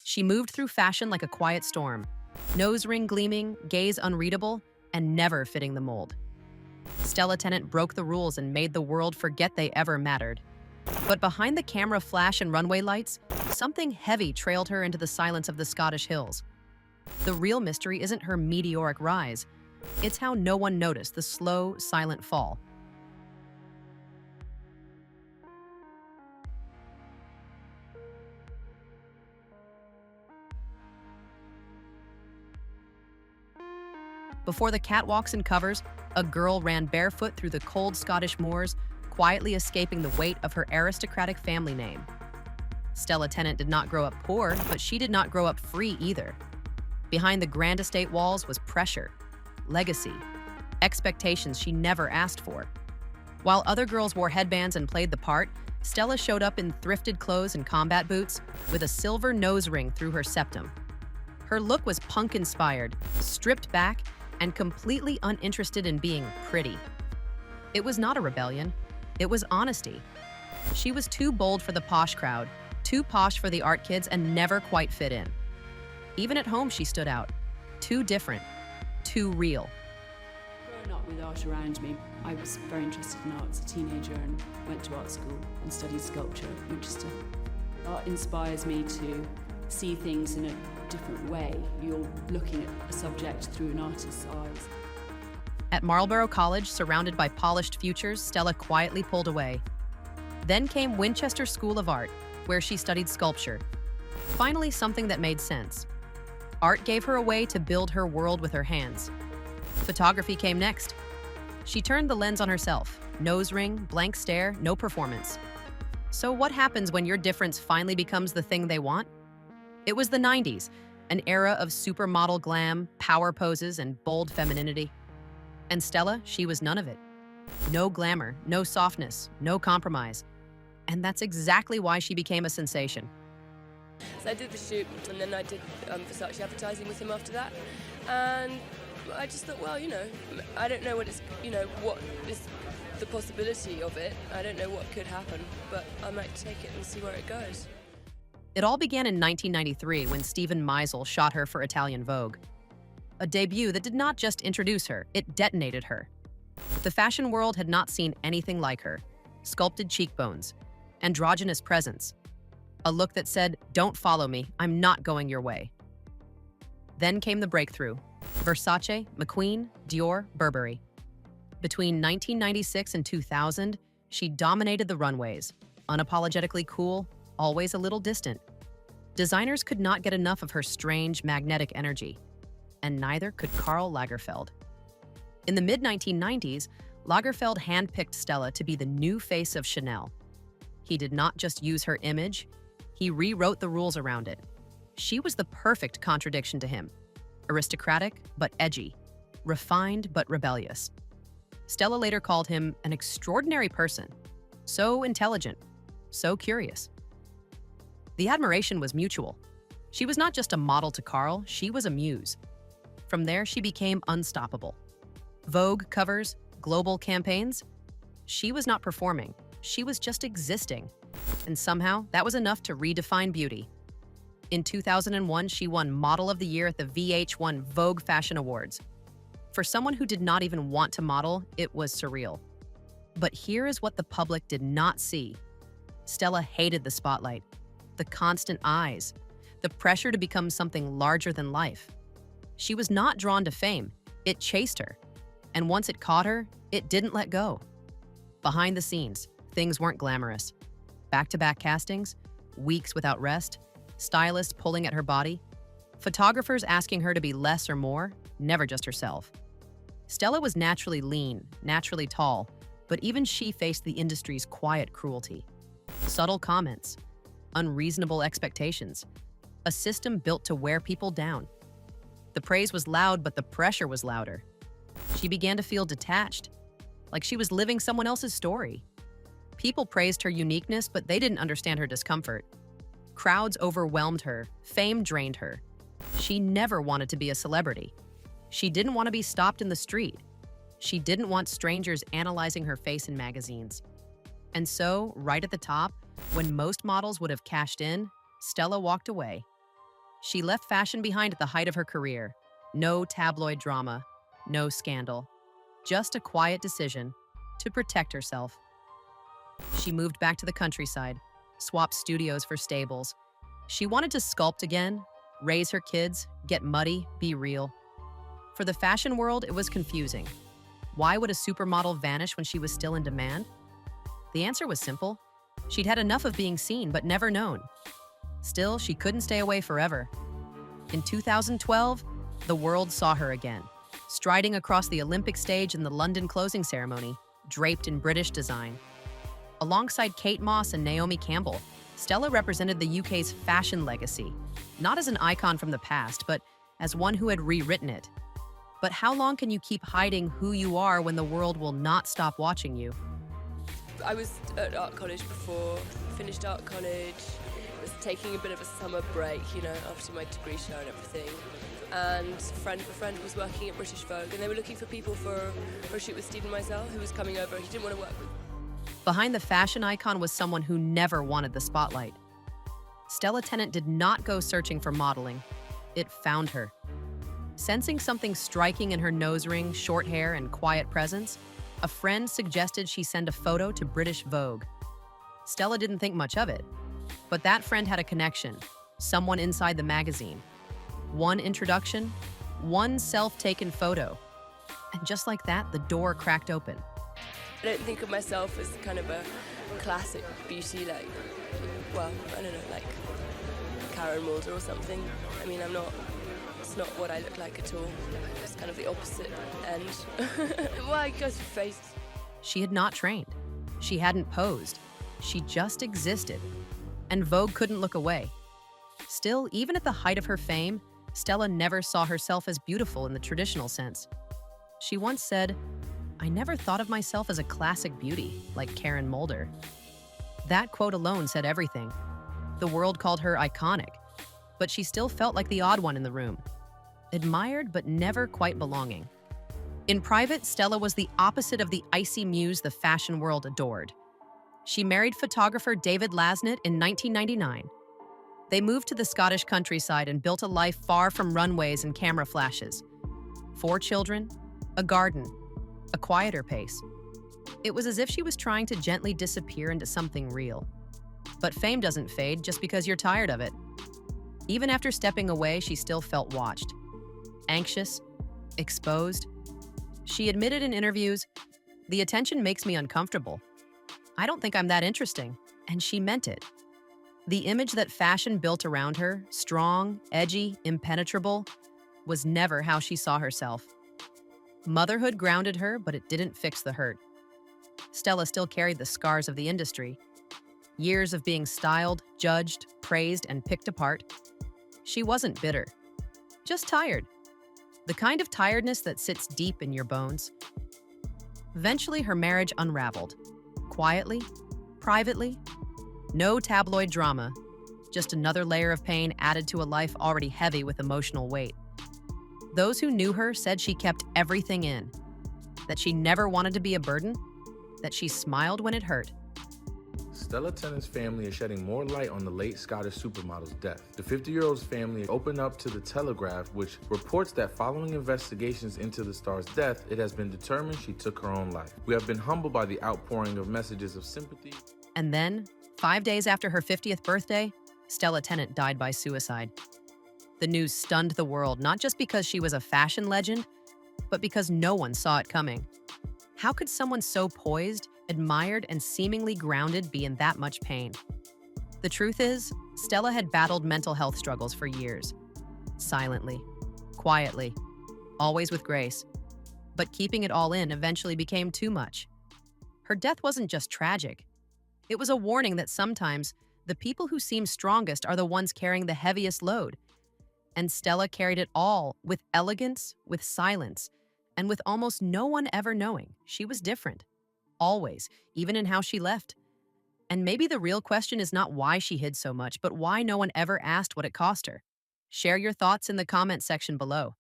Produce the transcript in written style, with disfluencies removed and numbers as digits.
She moved through fashion like a quiet storm, nose ring gleaming, gaze unreadable, and never fitting the mold. Stella Tennant broke the rules and made the world forget they ever mattered. But behind the camera flash and runway lights, something heavy trailed her into the silence of the Scottish hills. The real mystery isn't her meteoric rise. It's how no one noticed the slow, silent fall. Before the catwalks and covers, a girl ran barefoot through the cold Scottish moors, quietly escaping the weight of her aristocratic family name. Stella Tennant did not grow up poor, but she did not grow up free either. Behind the grand estate walls was pressure, legacy, expectations she never asked for. While other girls wore headbands and played the part, Stella showed up in thrifted clothes and combat boots with a silver nose ring through her septum. Her look was punk-inspired, stripped back, and completely uninterested in being pretty. It was not a rebellion. It was honesty. She was too bold for the posh crowd, too posh for the art kids, and never quite fit in. Even at home, she stood out. Too different. Too real. Growing up with art around me, I was very interested in art as a teenager and went to art school and studied sculpture at Manchester. Art inspires me to see things in a different way. You're looking at a subject through an artist's eyes. At Marlborough College, surrounded by polished futures, Stella quietly pulled away. Then came Winchester School of Art, where she studied sculpture. Finally, something that made sense. Art gave her a way to build her world with her hands. Photography came next. She turned the lens on herself. Nose ring, blank stare, no performance. So what happens when your difference finally becomes the thing they want? It was the 90s, an era of supermodel glam, power poses, and bold femininity. And Stella, she was none of it. No glamour, no softness, no compromise. And that's exactly why she became a sensation. So I did the shoot, and then I did Versace advertising with him after that. And I just thought, well, I don't know what is the possibility of it. I don't know what could happen, but I might take it and see where it goes. It all began in 1993 when Stephen Meisel shot her for Italian Vogue. A debut that did not just introduce her, it detonated her. The fashion world had not seen anything like her. Sculpted cheekbones, androgynous presence, a look that said, "Don't follow me, I'm not going your way." Then came the breakthrough. Versace, McQueen, Dior, Burberry. Between 1996 and 2000, she dominated the runways, unapologetically cool, always a little distant. Designers could not get enough of her strange, magnetic energy, and neither could Karl Lagerfeld. In the mid-1990s, Lagerfeld handpicked Stella to be the new face of Chanel. He did not just use her image, he rewrote the rules around it. She was the perfect contradiction to him. Aristocratic, but edgy. Refined, but rebellious. Stella later called him an extraordinary person. So intelligent, so curious. The admiration was mutual. She was not just a model to Karl, she was a muse. From there, she became unstoppable. Vogue covers, global campaigns. She was not performing, she was just existing. And somehow, that was enough to redefine beauty. In 2001, she won Model of the Year at the VH1 Vogue Fashion Awards. For someone who did not even want to model, it was surreal. But here is what the public did not see. Stella hated the spotlight, the constant eyes, the pressure to become something larger than life. She was not drawn to fame, it chased her. And once it caught her, it didn't let go. Behind the scenes, things weren't glamorous. Back-to-back castings, weeks without rest, stylists pulling at her body, photographers asking her to be less or more, never just herself. Stella was naturally lean, naturally tall, but even she faced the industry's quiet cruelty. Subtle comments, unreasonable expectations, a system built to wear people down. The praise was loud, but the pressure was louder. She began to feel detached, like she was living someone else's story. People praised her uniqueness, but they didn't understand her discomfort. Crowds overwhelmed her, fame drained her. She never wanted to be a celebrity. She didn't want to be stopped in the street. She didn't want strangers analyzing her face in magazines. And so, right at the top, when most models would have cashed in, Stella walked away. She left fashion behind at the height of her career. No tabloid drama, no scandal, just a quiet decision to protect herself. She moved back to the countryside, swapped studios for stables. She wanted to sculpt again, raise her kids, get muddy, be real. For the fashion world, it was confusing. Why would a supermodel vanish when she was still in demand? The answer was simple. She'd had enough of being seen but never known. Still, she couldn't stay away forever. In 2012, the world saw her again, striding across the Olympic stage in the London closing ceremony, draped in British design. Alongside Kate Moss and Naomi Campbell, Stella represented the UK's fashion legacy, not as an icon from the past, but as one who had rewritten it. But how long can you keep hiding who you are when the world will not stop watching you? I was at art college before, finished art college, was taking a bit of a summer break, after my degree show and everything. And a friend was working at British Vogue, and they were looking for people for a shoot with Stephen Meisel, who was coming over. He didn't want to work with. Behind the fashion icon was someone who never wanted the spotlight. Stella Tennant did not go searching for modeling. It found her. Sensing something striking in her nose ring, short hair, and quiet presence, a friend suggested she send a photo to British Vogue. Stella didn't think much of it, but that friend had a connection, someone inside the magazine. One introduction, one self-taken photo. And just like that, the door cracked open. I don't think of myself as kind of a classic beauty, like Karen Mulder or something. I mean, it's not what I look like at all. It's kind of the opposite end. Well, I go through phases. She had not trained. She hadn't posed. She just existed. And Vogue couldn't look away. Still, even at the height of her fame, Stella never saw herself as beautiful in the traditional sense. She once said, "I never thought of myself as a classic beauty, like Karen Mulder." That quote alone said everything. The world called her iconic, but she still felt like the odd one in the room. Admired, but never quite belonging. In private, Stella was the opposite of the icy muse the fashion world adored. She married photographer David Lasnett in 1999. They moved to the Scottish countryside and built a life far from runways and camera flashes. 4 children, a garden, a quieter pace. It was as if she was trying to gently disappear into something real. But fame doesn't fade just because you're tired of it. Even after stepping away, she still felt watched. Anxious, exposed. She admitted in interviews, "The attention makes me uncomfortable. I don't think I'm that interesting." And she meant it. The image that fashion built around her, strong, edgy, impenetrable, was never how she saw herself. Motherhood grounded her, but it didn't fix the hurt. Stella still carried the scars of the industry. Years of being styled, judged, praised, and picked apart. She wasn't bitter, just tired. The kind of tiredness that sits deep in your bones. Eventually, her marriage unraveled. Quietly, privately. No tabloid drama, just another layer of pain added to a life already heavy with emotional weight. Those who knew her said she kept everything in, that she never wanted to be a burden, that she smiled when it hurt. Stella Tennant's family is shedding more light on the late Scottish supermodel's death. The 50-year-old's family opened up to The Telegraph, which reports that following investigations into the star's death, it has been determined she took her own life. We have been humbled by the outpouring of messages of sympathy. And then, 5 days after her 50th birthday, Stella Tennant died by suicide. The news stunned the world, not just because she was a fashion legend, but because no one saw it coming. How could someone so poised, admired, and seemingly grounded be in that much pain? The truth is, Stella had battled mental health struggles for years. Silently, quietly, always with grace. But keeping it all in eventually became too much. Her death wasn't just tragic. It was a warning that sometimes the people who seem strongest are the ones carrying the heaviest load. And Stella carried it all with elegance, with silence, and with almost no one ever knowing. She was different. Always, even in how she left. And maybe the real question is not why she hid so much, but why no one ever asked what it cost her. Share your thoughts in the comment section below.